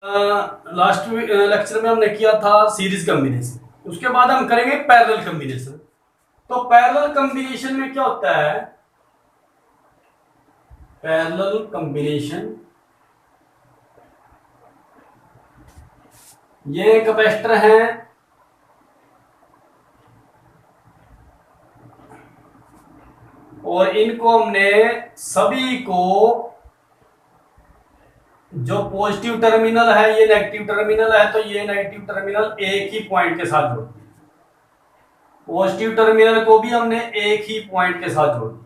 Last lecture में हमने किया था सीरीज कॉम्बिनेशन, उसके बाद हम करेंगे पैरेलल कॉम्बिनेशन। तो पैरेलल कॉम्बिनेशन में क्या होता है? पैरेलल कॉम्बिनेशन, ये कैपेसिटर है और इनको हमने सभी को, जो पॉजिटिव टर्मिनल है ये नेगेटिव टर्मिनल है, तो ये नेगेटिव टर्मिनल एक ही पॉइंट के साथ जोड़ दिया। पॉजिटिव टर्मिनल को भी हमने एक ही पॉइंट के साथ जोड़ दिया।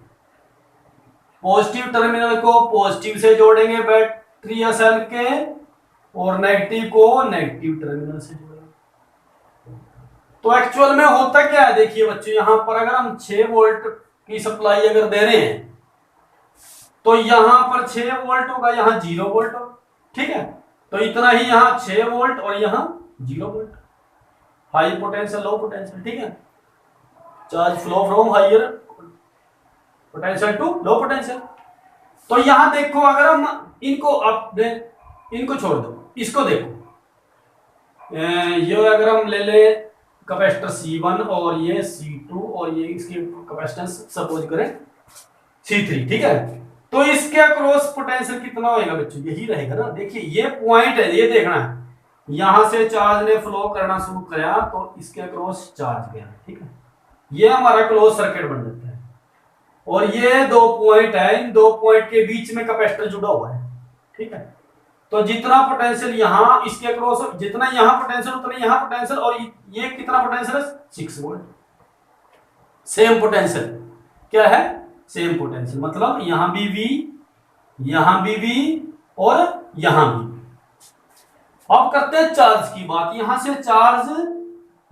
पॉजिटिव टर्मिनल को पॉजिटिव से जोड़ेंगे बैटरी या सेल के, और नेगेटिव को नेगेटिव टर्मिनल से जोड़ेंगे। तो एक्चुअल में होता क्या है, देखिए बच्चों, यहां पर अगर हम 6 वोल्ट की सप्लाई अगर दे रहे हैं तो यहां पर 6 वोल्ट होगा, यहां 0 वोल्ट होगा, ठीक है। तो इतना ही यहां 6 वोल्ट और यहां 0 volt, high potential low potential, ठीक है। Charge flow from higher potential to low potential. तो यहां देखो, अगर हम इनको छोड़ दो, इसको देखो, ये अगर हम ले ले कैपेसिटर C1 और ये C2 और ये इसकी कैपेसिटेंस सपोज करें C3, ठीक है। तो इसके अक्रॉस पोटेंशियल कितना होएगा बच्चों? यही रहेगा ना। देखिए ये पॉइंट है, ये देखना है, यहां से चार्ज ने फ्लो करना शुरू किया तो इसके अक्रॉस चार्ज गया, ठीक है। ये हमारा क्लोज सर्किट बन जाता है। और ये 2 पॉइंट है, इन 2 पॉइंट के बीच में कैपेसिटर जुड़ा हुआ है, ठीक है। तो जितना पोटेंशियल यहां इसके अक्रॉस, जितना यहां पोटेंशियल उतना यहां पोटेंशियल, और ये कितना पोटेंशियल है? 6 वोल्ट। सेम पोटेंशियल क्या है? सेम पोटेंशियल, मतलब यहां भी V, यहां भी V और यहां भी। अब करते हैं चार्ज की बात। यहां से चार्ज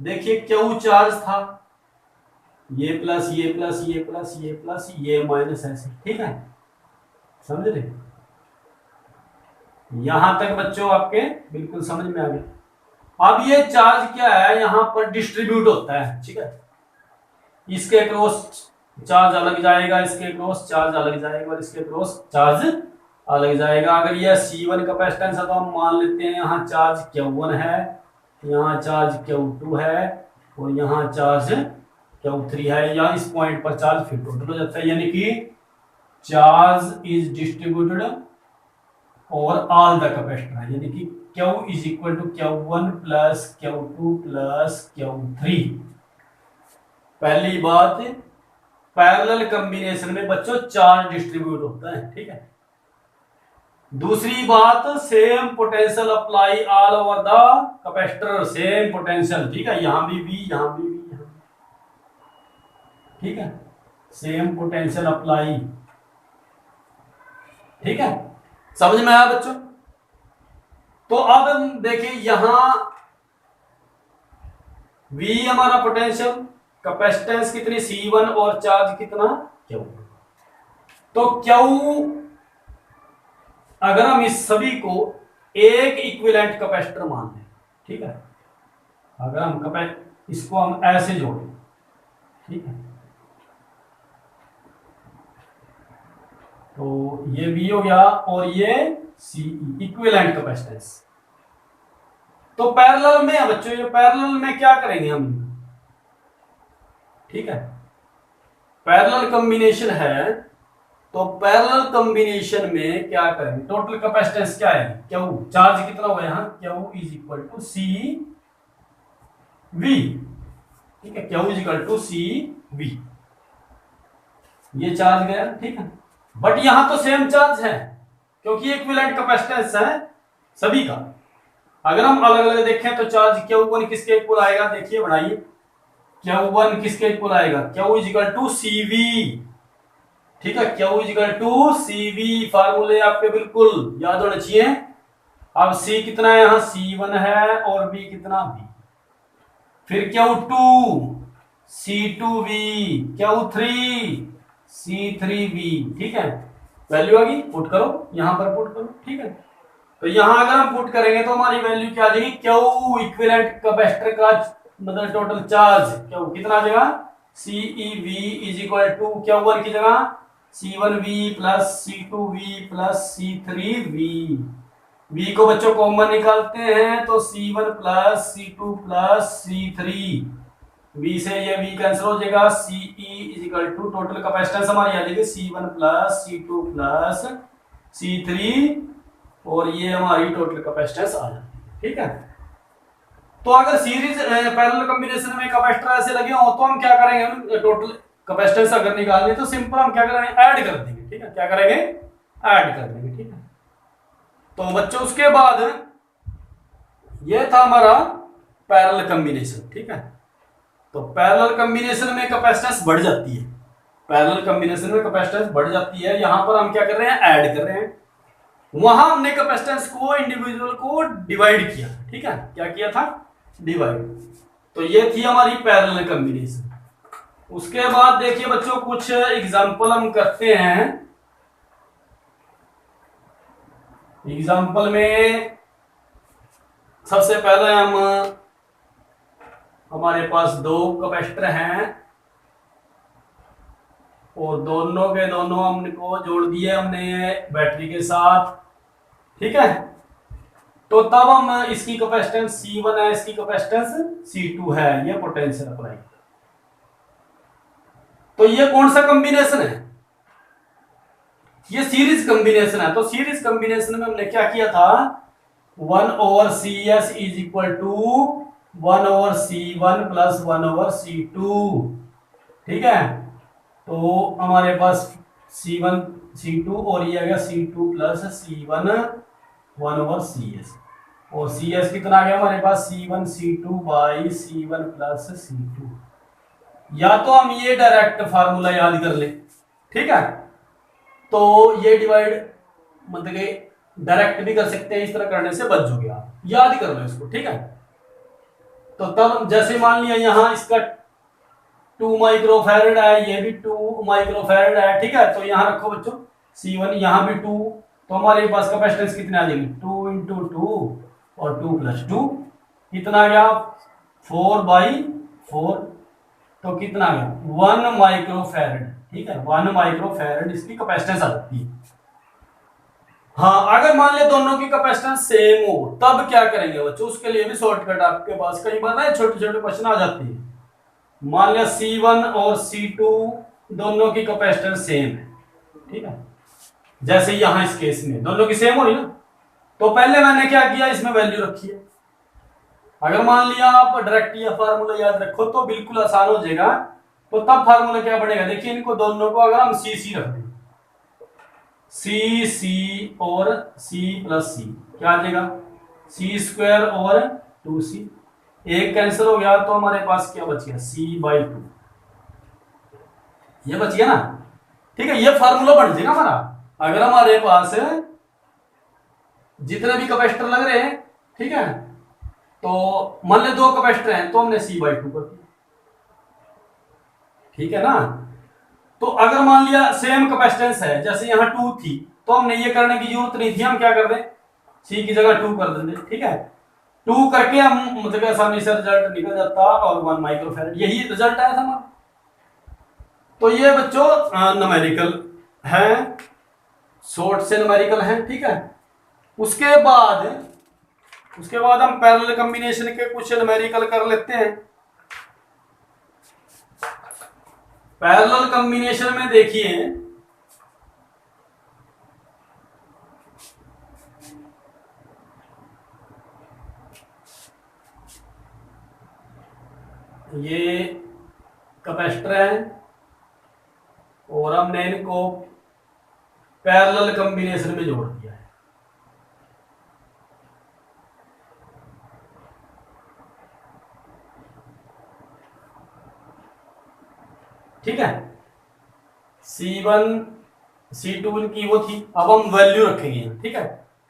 देखिए, Q चार्ज था, ये प्लस ये प्लस ये प्लस ये प्लस ये माइनस, ऐसे, ठीक है, समझ रहे? यहां तक बच्चों आपके बिल्कुल समझ में आ गया। अब ये चार्ज क्या है, यहां पर डिस्ट्रीब्यूट होता है, ठीक है। इसके क्रॉस चार्ज अलग जाएगा, इसके क्रॉस चार्ज अलग जाएगा, और इसके क्रॉस चार्ज अलग जाएगा। अगर यह C1 कैपेसिटेंस है तो हम मान लेते हैं यहाँ चार्ज Q1 है, यहाँ चार्ज Q2 है, और यहाँ चार्ज Q3 है। या इस पॉइंट पर चार्ज फिर टोटल हो जाता है, यानी कि चार्ज इज डिस्ट्रीब्यूटेड और ऑल द कैपेसिटर है, यानी कि Q is equal to Q1 plus Q2 plus Q3। पहली बात, पैरेलल कॉम्बिनेशन में बच्चों चार्ज डिस्ट्रीब्यूट होता है, ठीक है। दूसरी बात, same potential apply all over the capacitor, same potential, ठीक है। यहां भी V, यहां भी V, यहां भी, ठीक है, सेम पोटेंशियल अप्लाई, ठीक है। समझ में आया बच्चों? तो अब हम देखिए, यहां V हमारा पोटेंशियल, कैपेसिटेंस कितनी C1 और चार्ज कितना Q। तो Q, अगर हम इस सभी को एक इक्विवेलेंट कैपेसिटर मान लें, ठीक है, अगर हम इसको हम ऐसे जोड़ें, ठीक है, तो ये V हो गया और ये CE, इक्विवेलेंट कैपेसिटेंस। तो पैरेलल में है बच्चों, ये पैरेलल में क्या करेंगे हम, ठीक है, पैरेलल कॉम्बिनेशन है, तो पैरेलल कॉम्बिनेशन में क्या करेंगे, टोटल कैपेसिटेंस क्या है Q, चार्ज कितना हुआ यहां, Q is equal to CV, ठीक है, Q is equal to CV, ये चार्ज गया, ठीक है। बट यहां तो सेम चार्ज है क्योंकि इक्विवेलेंट कैपेसिटेंस है सभी का। अगर हम अलग अलग देखें तो चार्ज Q1 किसके इक्वल आएगा, देखिए बढ़ाइए, Q1 किसके इक्वल आएगा, Q is equal to CV, ठीक है, Q is equal to CV। फार्मूले आपके बिल्कुल याद होने चाहिए। अब C कितना है, यहां C1 है और V कितना V, फिर Q2 C2V, Q3 C3V, ठीक है। वैल्यू आ गई, पुट करो, यहां पर पुट करो, ठीक है। तो यहां अगर हम पुट करेंगे तो हमारी वैल्यू क्या आ जाएगी, Q इक्विवेलेंट कैपेसिटर का मतलब टोटल चार्ज Q कितना आ जाएगा, CEV is equal to Q1 की जगह C1V plus C2V plus C3V, V को बच्चों कॉमन निकालते हैं तो C1 plus C2 plus C3, V से ये V कैंसिल हो जाएगा, CE is equal to total capacitance हमारी आ जाएगी C1 plus C2 plus C3 और ये हमारी टोटल कैपेसिटेंस आ जाती है। ठीक है, तो अगर सीरीज पैरेलल कॉम्बिनेशन में कैपेसिटर ऐसे लगे हो तो हम क्या करेंगे, टोटल कैपेसिटेंस अगर निकालनी तो सिंपल हम क्या करेंगे, ऐड कर देंगे। ठीक है, क्या करेंगे, ऐड कर देंगे। ठीक है, तो बच्चों उसके बाद ये था हमारा पैरेलल कॉम्बिनेशन। ठीक है, तो पैरेलल कॉम्बिनेशन में कैपेसिटेंस बढ़ जाती है, पैरेलल कॉम्बिनेशन में कैपेसिटेंस बढ़ जाती है। यहां पर हम क्या कर रहे हैं, ऐड कर रहे हैं। वहां हमने कैपेसिटेंस को इंडिविजुअल को डिवाइड किया। ठीक है, क्या किया था, डिवाइड। तो ये थी हमारी पैरेलल कॉम्बिनेशन। उसके बाद देखिए बच्चों कुछ एग्जांपल हम करते हैं। एग्जांपल में सबसे पहले हमारे पास दो कैपेसिटर हैं और दोनों के दोनों हमको जोड़ दिए हमने बैटरी के साथ। ठीक है, तो तब हम इसकी कैपेसिटेंस C1 है, इसकी कैपेसिटेंस C2 है, ये पोटेंशियल अप्लाई। तो ये कौन सा कॉम्बिनेशन है, ये सीरीज कॉम्बिनेशन है। तो सीरीज कॉम्बिनेशन में हमने क्या किया था, 1/CS is equal to 1/C1 plus 1/C2। ठीक है, तो हमारे पास C1 C2 और ये आ गया C2 प्लस C1 1/CS और CS कितना आ गया हमारे पास, C1 C2 by C1 plus C2। या तो हम ये डायरेक्ट फार्मूला याद कर ले। ठीक है, तो ये डिवाइड मतलब कि डायरेक्ट भी कर सकते हैं, इस तरह करने से बच जाओगे आप, याद कर लो इसको। ठीक है, तो तब जैसे मान लिया यहां इसका 2 माइक्रोफैरड है, ये भी 2 माइक्रोफैरड है। ठीक है, तो यहां रखो बच्चों C1, यहां भी 2, तो हमारे पास कैपेसिटेंस कितने आ जाएगी, 2 इंटू 2 और 2 प्लस 2 कितना आ गया, 4/4, तो कितना आ गया 1 माइक्रोफैरड। ठीक है, 1 माइक्रोफैरड इसकी कैपेसिटेंस आ जाती है। हाँ, अगर मान ले दोनों की कैपेसिटेंस सेम हो तब क्या करेंगे बच्चों, उसके लिए भी शॉर्टकट आपके पास कई बार ना छोटे छोटे क्वेश्चन आ जाते हैं। मान लिया C1 और C2 दोनों की कैपेसिटेंस सेम है। ठीक है, जैसे यहां इस केस में दोनों की सेम हो रही ना, तो पहले मैंने क्या किया, इसमें वैल्यू रखी है। अगर मान लिया आप डायरेक्ट ये फार्मूला याद रखो तो बिल्कुल आसान हो जाएगा। तो तब फार्मूला क्या बनेगा, देखिए इनको दोनों को अगर हम C रख दें, C और C प्लस C क्या आ जाएगा, C² और 2C, एक कैंसिल हो गया तो हमारे पास क्या बच गया, C/2, ये बच गया ना। ठीक है, ये फार्मूला बन जाएगा हमारा। अगर हमारे पास जितने भी कैपेसिटर लग रहे हैं, ठीक है, तो मान ले 2 कैपेसिटर हैं तो हमने C/2 कर दिया। ठीक है ना, तो अगर मान लिया सेम कैपेसिटेंस है, जैसे यहाँ 2 थी तो हमने ये करने की जरूरत नहीं थी, हम क्या कर दें, C की जगह 2 कर देंगे। ठीक है, 2 करके हम मतलब आसानी से रिजल्ट निकल जाता और 1 माइक्रोफैरड, यही रिजल्ट आया था हमारा। तो ये बच्चों न्यूमेरिकल है, शॉर्ट से न्यूमेरिकल है। ठीक है, उसके बाद हम पैरेलल कॉम्बिनेशन के कुछ न्यूमेरिकल कर लेते हैं। पैरेलल कॉम्बिनेशन में देखिए ये कैपेसिटर है और हमने इनको पैरेलल कॉम्बिनेशन में जोड़ दिया है। ठीक है, C1 C2 की वो थी, अब हम वैल्यू रखेंगे। ठीक है,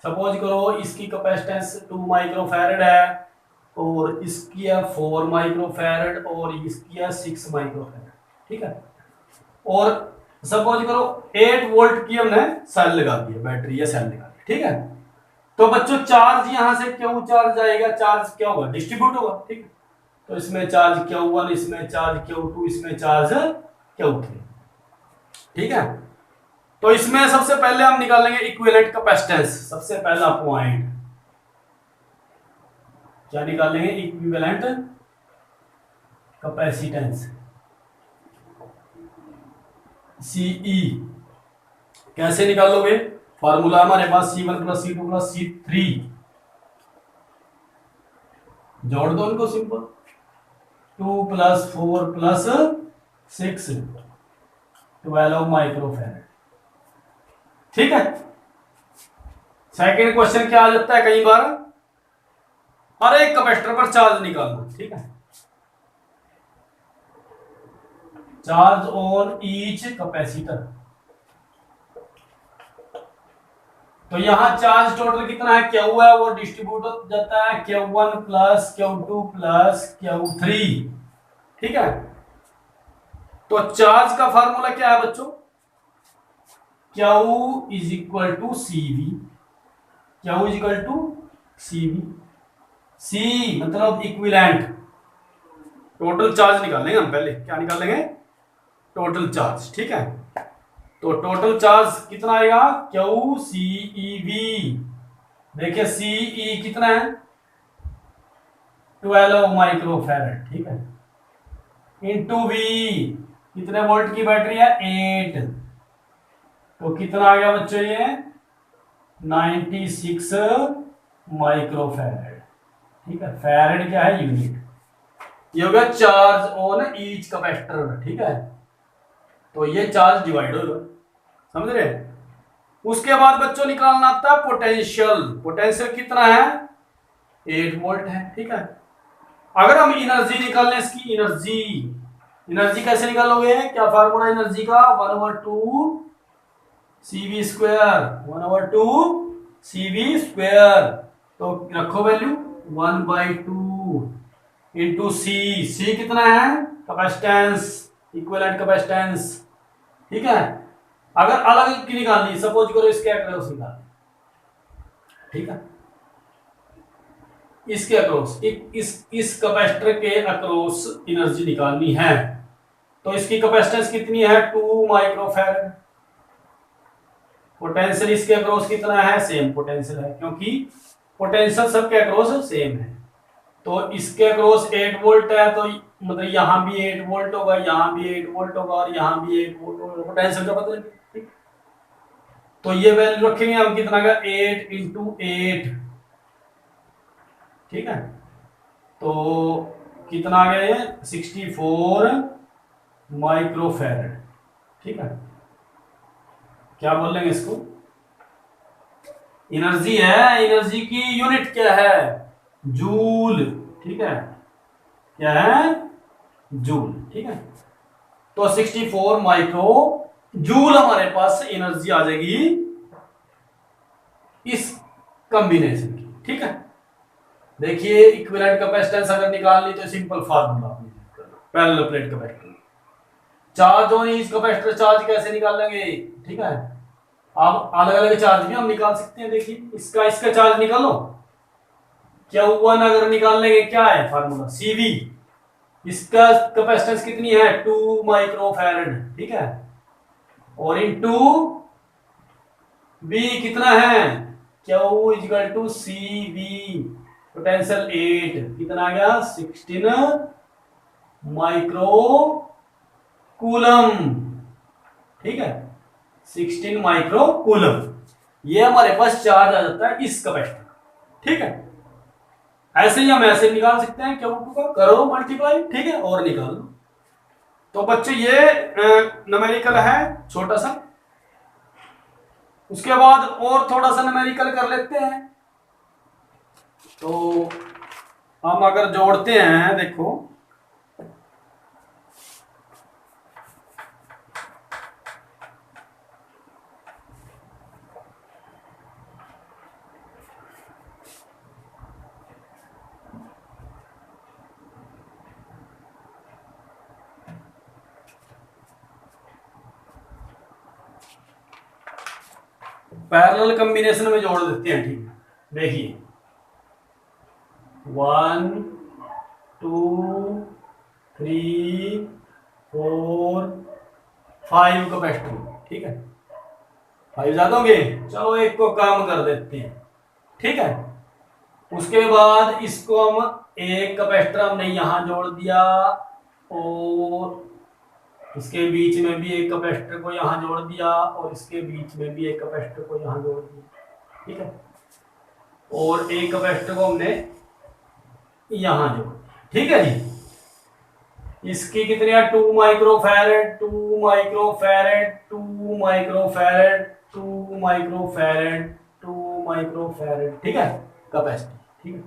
सपोज करो इसकी कैपेसिटेंस 2 माइक्रोफैरड है और इसकी है 4 माइक्रोफैरड और इसकी है 6 माइक्रोफैरड। ठीक है, और सपोज करो 8 वोल्ट की हमने सेल लगा दी है, बैटरी या सेल लगा दी। ठीक है, तो बच्चों चार्ज यहां से क्यों चार्ज आएगा, चार्ज क्या होगा, डिस्ट्रीब्यूट होगा। ठीक है, तो इसमें चार्ज Q1, इसमें चार्ज Q2, इसमें चार्ज Q3। ठीक है, तो इसमें सबसे पहले हम निकालेंगे इक्विवेलेंट कैपेसिटेंस। सबसे पहला पॉइंट क्या निकालेंगे? Equivalent capacitance, CE. कैसे निकालोगे? फॉर्मूला हमारे पास C1 plus C2 plus C3, जोड़ दो उनको सिंपल। 2 plus 4 plus 6, 12 microfarad. ठीक है। सेकेंड क्वेश्चन क्या आ जाता है कई बार, हर एक कैपेसिटर पर चार्ज निकालना। ठीक है, चार्ज ऑन ईच कैपेसिटर। तो यहां चार्ज टोटल कितना है? Q है, वो डिस्ट्रीब्यूट हो जाता है Q1 plus Q2 plus Q3। ठीक है, तो चार्ज का फार्मूला क्या है बच्चों? Q is equal to CV। Q is equal to CV। C मतलब इक्विवेलेंट। टोटल चार्ज निकालेंगे हम पहले। क्या निकालेंगे? Total charge. ठीक है, तो टोटल चार्ज कितना आएगा? QCEV। देखिए CE कितना है? 12 माइक्रोफैराड। ठीक है, इंटू V, कितने वोल्ट की बैटरी है? 8। तो कितना आ गया बच्चों? ये 96 माइक्रोफैराड। ठीक है, फैराड क्या है? यूनिट। ये हो गया चार्ज ऑन ईच कैपेसिटर। ठीक है, तो ये चार्ज डिवाइड होगा, समझ रहे? उसके बाद बच्चों निकालना आता है पोटेंशियल। पोटेंशियल कितना है? 8 वोल्ट है। ठीक है, अगर हम एनर्जी निकालने, इसकी एनर्जी, एनर्जी कैसे निकालोगे? क्या फार्मूला एनर्जी का? 1/2 CV स्क्वायर, 1/2 CV स्क्वायर। तो रखो वैल्यू 1/2 इंटू C कितना है? Capacitance, equivalent capacitance. ठीक है, अगर अलग की निकालनी, सपोज करो इसके अक्रॉस निकाल। ठीक है, इसके अक्रॉस, इस कैपेसिटर के अक्रॉस एनर्जी निकालनी है, तो इसकी कैपेसिटेंस कितनी है? 2 माइक्रोफैराड। पोटेंशियल इसके अक्रॉस कितना है? सेम पोटेंशियल है, क्योंकि पोटेंशियल सबके अक्रॉस सेम है। तो इसके अक्रॉस 8 वोल्ट है, तो मतलब यहां भी 8 वोल्ट होगा, यहां भी 8 वोल्ट होगा और यहां भी 8 वोल्ट होगा। पोटेंशियल का पता है। तो ये वैल्यू रखेंगे हम कितना का? 8 इंटू 8। ठीक है, तो कितना आ गया ये? 64 माइक्रोफैराड। ठीक है, क्या बोलेंगे इसको? एनर्जी है, एनर्जी की यूनिट क्या है? जूल। ठीक है, क्या है? जूल। ठीक है, तो 64 माइक्रो जूल हमारे पास एनर्जी आ जाएगी इस कॉम्बिनेशन की। ठीक है, देखिए इक्विवेलेंट कैपेसिटेंस अगर निकालनी तो simple formula parallel plate capacitor. Charge on each capacitor charge कैसे निकालेंगे? ठीक है, अब अलग अलग चार्ज भी हम निकाल सकते हैं। देखिए इसका चार्ज निकालो। Q1 अगर निकाल लेंगे, क्या है फार्मूला? CV। इसका कैपेसिटेंस कितनी है? 2 माइक्रोफैराड। ठीक है, और इनटू V कितना है? Q equal to CV। Potential 8, कितना आ गया? 16 माइक्रो कूलम। ठीक है, 16 माइक्रो कूलम। ये हमारे पास चार्ज आ जाता है इस कैपेसिटर। ठीक है, ऐसे ही हम ऐसे निकाल सकते हैं। Q2 का करो मल्टीप्लाई। ठीक है, और निकाल लो। तो बच्चों ये न्यूमेरिकल है छोटा सा। उसके बाद और थोड़ा सा न्यूमेरिकल कर लेते हैं। तो हम अगर जोड़ते हैं, देखो पैरेलल कॉम्बिनेशन में जोड़ देते हैं। ठीक है, देखिए 1 2 3 4 5 कैपेसिटर। ठीक है, 5 ज्यादा होंगे, चलो एक को काम कर देते हैं, ठीक है। उसके बाद इसको हम एक कैपेसिटर हमने यहां जोड़ दिया और इसके बीच में भी एक कैपेसिटर को यहां जोड़ दिया और इसके बीच में भी एक कैपेसिटर को यहां जोड़ दिया, ठीक है। और एक कैपेसिटर को हमने यहां जोड़ दिया, ठीक है जी। इसकी कितनी है 2 microfarad 2 microfarad 2 microfarad 2 microfarad 2 microfarad, ठीक है कैपेसिटी, ठीक है।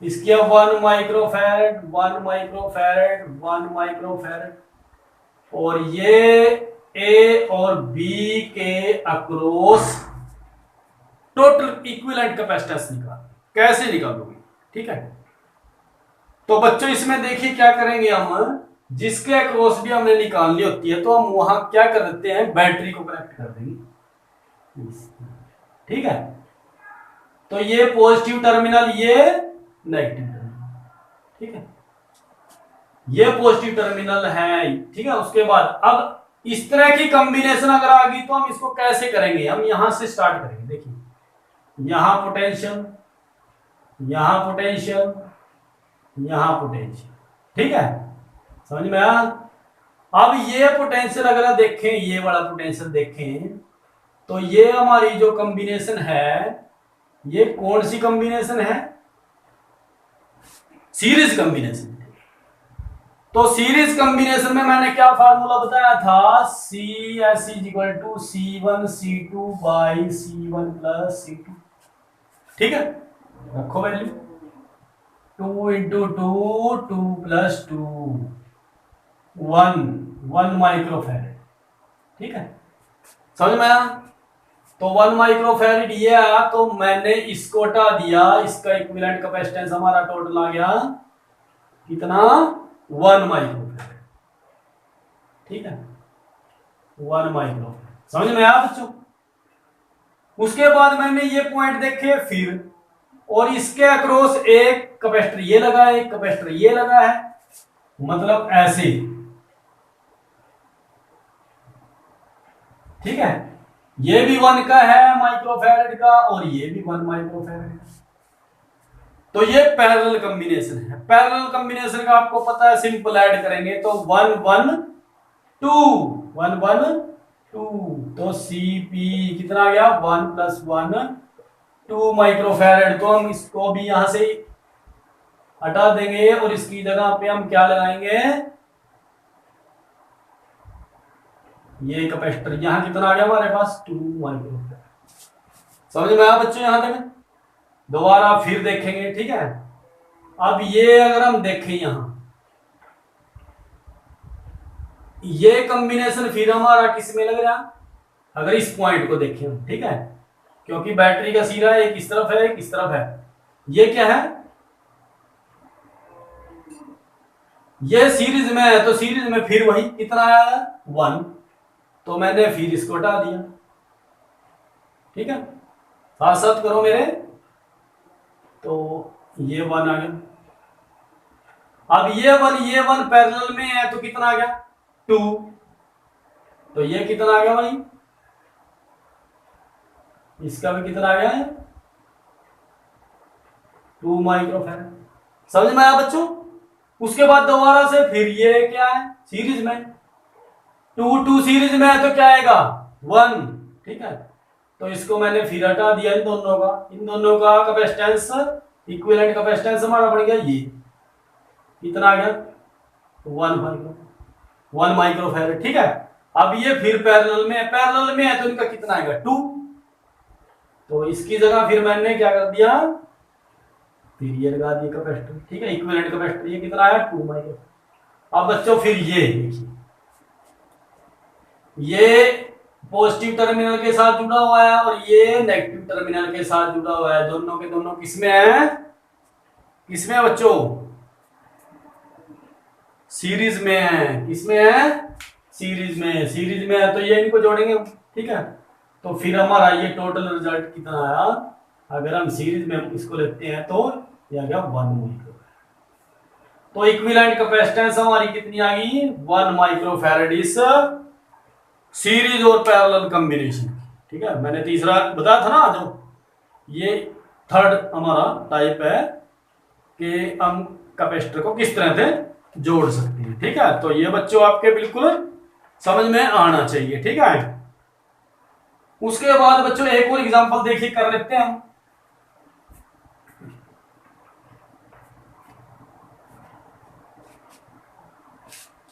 इसकी अब 1 माइक्रोफैरेड 1 माइक्रोफैरेड 1 माइक्रोफैरेड और ये ए और बी के अक्रॉस टोटल इक्विवेलेंट कैपेसिटेंस निकाल, कैसे निकालोगे, ठीक है। तो बच्चों इसमें देखिए क्या करेंगे हम, जिसके अक्रॉस भी हमने निकालनी होती है तो हम वहां क्या कर देते हैं, बैटरी को कनेक्ट कर देंगे, ठीक है। तो ये पॉजिटिव टर्मिनल, ये नेगेटिव टर्मिनल, ठीक है, ये पॉजिटिव टर्मिनल है, ठीक है। उसके बाद अब इस तरह की कॉम्बिनेशन अगर आ गई तो हम इसको कैसे करेंगे, हम यहां से स्टार्ट करेंगे। देखिए यहां पोटेंशियल, यहां पोटेंशियल, यहां पोटेंशियल, ठीक है, समझ में आया। अब ये पोटेंशियल अगर देखें, ये वाला पोटेंशियल देखें तो ये हमारी जो कॉम्बिनेशन है, ये कौन सी कॉम्बिनेशन है, सीरीज कॉम्बिनेशन। तो सीरीज कॉम्बिनेशन में मैंने क्या फार्मूला बताया था, C S is equal to C1 C2 by C1 plus C2, ठीक है। रखो वैल्यू 2 इंटू 2 2 प्लस 2 1 माइक्रोफैरेड, ठीक है, समझ में आया। तो 1 माइक्रोफैरेड ये आया, तो मैंने इसको हटा दिया, इसका इक्विवेलेंट कैपेसिटेंस हमारा टोटल आ गया कितना, 1 माइक्रोफैरेड, ठीक है, 1 माइक्रोफैरेड, समझ में आया बच्चों। उसके बाद मैंने ये पॉइंट देखे फिर, और इसके अक्रॉस एक कैपेसिटर ये लगा है, एक कैपेसिटर ये लगा है, मतलब ऐसे, ठीक है। ये भी 1 का है माइक्रोफैरेड का और ये भी 1 माइक्रोफैरेड का। तो ये पैरेलल कॉम्बिनेशन है। पैरेलल कॉम्बिनेशन का आपको पता है, सिंपल ऐड करेंगे तो 1 1 2 1 1 2, तो Cp कितना आ गया 1 प्लस 1 2 माइक्रोफैरेड। तो हम इसको भी यहां से हटा देंगे और इसकी जगह पे हम क्या लगाएंगे, ये कैपेसिटर, यहां कितना आ गया हमारे पास 2 माइक्रोफैरेड। समझ में आया बच्चों, यहां तक दोबारा फिर देखेंगे, ठीक है। अब ये अगर हम देखें यहां, ये कॉम्बिनेशन फिर हमारा किस में लग रहा, अगर इस पॉइंट को देखें हम, ठीक है, क्योंकि बैटरी का सिरा एक इस तरफ है एक इस तरफ है, ये क्या है, ये सीरीज में है, तो सीरीज में फिर वही कितना आया 1, तो मैंने फिर इसको हटा दिया, ठीक है, साथ साथ करो मेरे, तो ये 1 आ गया। अब ये 1 पैरेलल में है तो कितना आ गया 2, तो ये कितना आ गया भाई, इसका भी कितना आ गया है 2 माइक्रोफैरेड। समझ में आया बच्चों। उसके बाद दोबारा से फिर ये क्या है सीरीज में, 2 2 सीरीज में है तो क्या आएगा 1, ठीक है। तो इसको मैंने फिर हटा दिया, इन दोनों का कैपेसिटेंस, इक्विवेलेंट कैपेसिटेंस हमारा बढ़ गया, ये कितना आ गया 1 माइक्रोफैरेड, ठीक है। अब ये फिर पैरेलल में है तो इनका कितना आएगा 2, तो इसकी जगह फिर मैंने क्या कर दिया, फिर ये लगा दिया कैपेसिटर, ठीक है, इक्विवेलेंट कैपेसिटर, ये कितना आया 2 माइक्रो। अब बच्चों फिर ये देखिए, ये पॉजिटिव टर्मिनल के साथ जुड़ा हुआ है और ये नेगेटिव टर्मिनल के साथ जुड़ा हुआ है, दोनों के दोनों किसमें है, किसमें है बच्चों, सीरीज में है, किसमें है सीरीज में है, तो ये इनको जोड़ेंगे, ठीक है। तो फिर हमारा ये टोटल रिजल्ट कितना आया, अगर हम सीरीज में इसको लेते हैं तो ये आ गया 1 माइक्रो। तो इक्विवेलेंट कैपेसिटेंस हमारी कितनी आ गई 1 माइक्रोफैरेड इस सीरीज और पैरेलल कॉम्बिनेशन, ठीक है, मैंने तीसरा बताया था ना, जो ये थर्ड हमारा टाइप है कि हम कैपेसिटर को किस तरह से जोड़ सकते हैं। ठीक है, तो ये बच्चों आपके बिल्कुल समझ में आना चाहिए। ठीक है, उसके बाद बच्चों एक और एग्जांपल देखिए कर लेते हैं हम।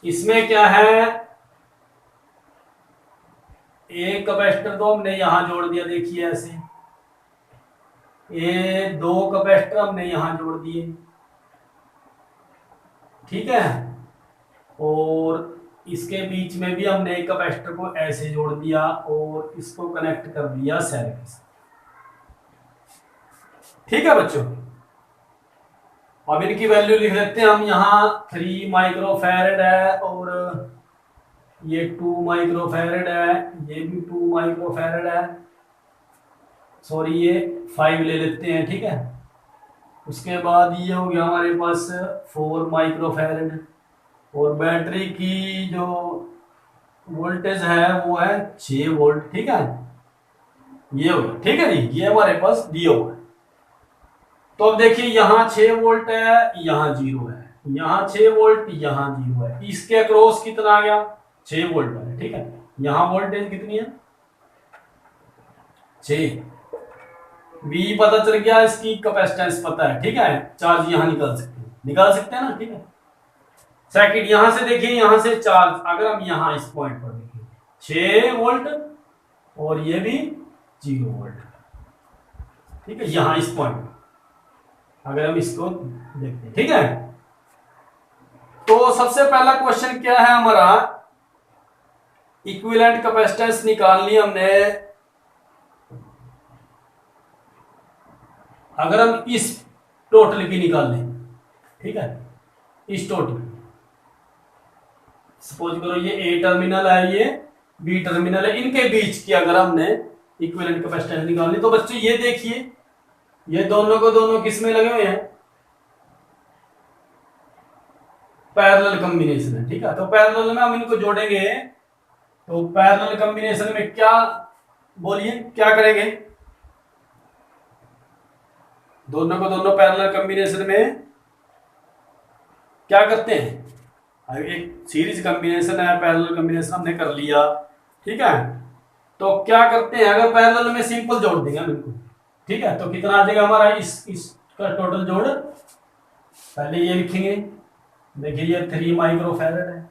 इसमें क्या है, एक कैपेसिटर तो हमने यहां जोड़ दिया, देखिए ऐसे, ये दो कैपेसिटर हमने यहां जोड़ दिए। ठीक है, और इसके बीच में भी हमने एक कैपेसिटर को ऐसे जोड़ दिया और इसको कनेक्ट कर दिया सेल के साथ। ठीक है बच्चों, अब इनकी वैल्यू लिख लेते हैं हम। यहाँ 3 माइक्रोफैरड है और ये 2 माइक्रोफैरड है, ये भी 2 माइक्रोफैरड है, सॉरी ये 5 ले लेते हैं। ठीक है, उसके बाद ये हो गया हमारे पास 4 माइक्रोफैरड, और बैटरी की जो वोल्टेज है वो है 6 वोल्ट। ठीक है, ये हो गया। ठीक है जी, ये हमारे पास दिया हुआ है। तो अब देखिए यहाँ 6 वोल्ट है, यहाँ 0 है, यहाँ 6 वोल्ट, यहाँ 0 है, इसके अक्रॉस कितना आ गया, 6 वोल्ट है। ठीक है, यहाँ वोल्टेज कितनी है, 6, V पता चल गया, इसकी कैपेसिटेंस पता है। ठीक है, चार्ज यहाँ निकाल सकते हैं ना। ठीक है, सेकंड यहां से देखिए, यहां से चार्ज अगर हम यहां इस पॉइंट पर देखिए 6 वोल्ट और ये भी 0 वोल्ट। ठीक है, यहां इस पॉइंट अगर हम इसको देखते हैं। ठीक है, तो सबसे पहला क्वेश्चन क्या है हमारा, इक्विवेलेंट कैपेसिटेंस निकालनी हमने। अगर हम इस टोटल की निकाल लें, ठीक है, इस टोटल, सपोज करो ये ए टर्मिनल है, ये बी टर्मिनल है, इनके बीच की अगर हमने इक्विवेलेंट कैपेसिटेंस निकालनी, तो बच्चों ये देखिए, ये दोनों को दोनों किस में लगे हुए हैं, पैरेलल कॉम्बिनेशन है। ठीक है, तो पैरेलल में हम इनको जोड़ेंगे, तो पैरेलल कॉम्बिनेशन में क्या, बोलिए क्या करेंगे, दोनों को दोनों पैरेलल कॉम्बिनेशन में क्या करते हैं, एक सीरीज कॉम्बिनेशन है, पैरेलल कॉम्बिनेशन हमने कर लिया। ठीक है, तो क्या करते हैं, अगर पैरेलल में सिंपल जोड़ देंगे हम इनको, ठीक है, तो कितना आ जाएगा हमारा इसका टोटल जोड़, पहले ये लिखेंगे, देखिए ये 3 माइक्रोफैरड है,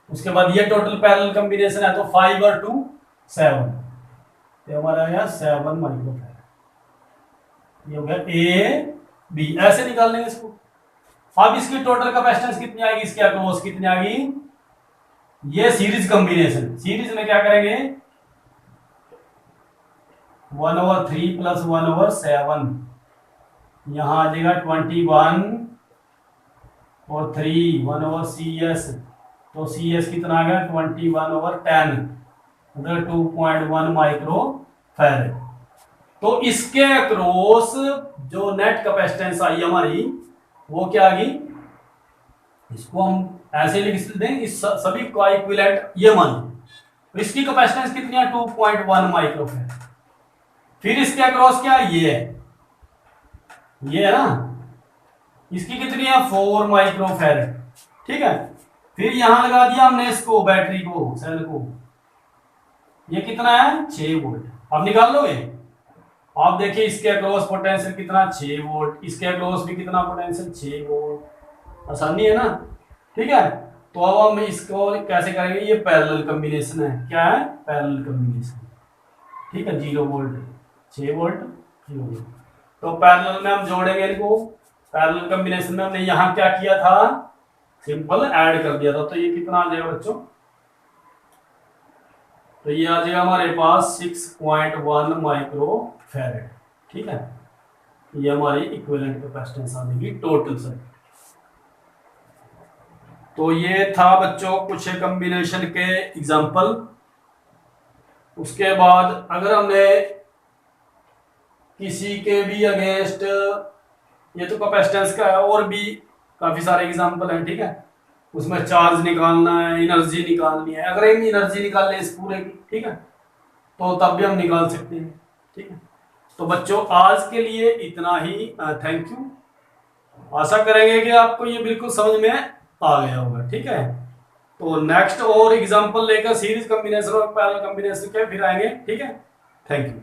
उसके बाद ये टोटल पैरेलल कॉम्बिनेशन है, तो 5 और 2 7, तो हमारा आया 7 माइक्रोफैरड। ये हो गया ए बी, ऐसे निकाल लेंगे इसको। अब इसकी टोटल कैपेसिटेंस कितनी आएगी, इसके अक्रॉस कितनी आएगी, ये सीरीज कॉम्बिनेशन, सीरीज में क्या करेंगे, 1/3 प्लस 1/7, यहां आ जाएगा 21 और 3 1/CS, तो CS कितना आ गया 21/10, मतलब 2.1 माइक्रोफैरड। तो इसके अक्रॉस जो नेट कैपेसिटेंस आई हमारी वो क्या आ गई, इसको हम ऐसे लिख दें, इस सभी का इक्विवेलेंट ये मान, तो इसकी कैपेसिटेंस कितनी है 2.1 माइक्रोफैरड। फिर इसके अक्रॉस क्या ये है ना, इसकी कितनी है 4 माइक्रोफैरड। ठीक है, फिर यहां लगा दिया हमने इसको, बैटरी को, सेल को, ये कितना है 6 वोल्ट। अब निकाल लोगे, आप देखिए इसके अक्रॉस पोटेंशियल कितना 6 वोल्ट, इसके अक्रॉस भी कितना पोटेंशियल 6 वोल्ट, आसानी है ना। ठीक है, तो अब हम इसको कैसे करेंगे, ये पैरेलल कॉम्बिनेशन है, क्या है पैरेलल कॉम्बिनेशन। ठीक है, 0 वोल्ट 6 वोल्ट 0 वोल्ट, तो पैरेलल में हम जोड़ेंगे इनको। पैरेलल कॉम्बिनेशन में हमने यहाँ क्या किया था, सिंपल ऐड कर दिया था, तो ये कितना आ जाएगा बच्चों, तो ये आ जाएगा हमारे पास 6.1 माइक्रोफैरड। ठीक है, ये हमारी इक्विवेलेंट कैपेसिटेंस आ जाएगी टोटल सर्किट। तो ये था बच्चों कुछ कॉम्बिनेशन के एग्जांपल। उसके बाद अगर हमने किसी के भी अगेंस्ट, ये तो कैपेसिटेंस का है, और भी काफी सारे एग्जांपल हैं। ठीक है, उसमें चार्ज निकालना है, एनर्जी निकालनी है, अगर हम एनर्जी निकाल ले इस पूरे की, ठीक है, तो तब भी हम निकाल सकते हैं। ठीक है, तो बच्चों आज के लिए इतना ही। Thank you. आशा करेंगे कि आपको ये बिल्कुल समझ में आ गया होगा। ठीक है, तो नेक्स्ट और एग्जांपल लेकर सीरीज कॉम्बिनेशन और पैरेलल कॉम्बिनेशन के फिर आएंगे। ठीक है, थैंक यू।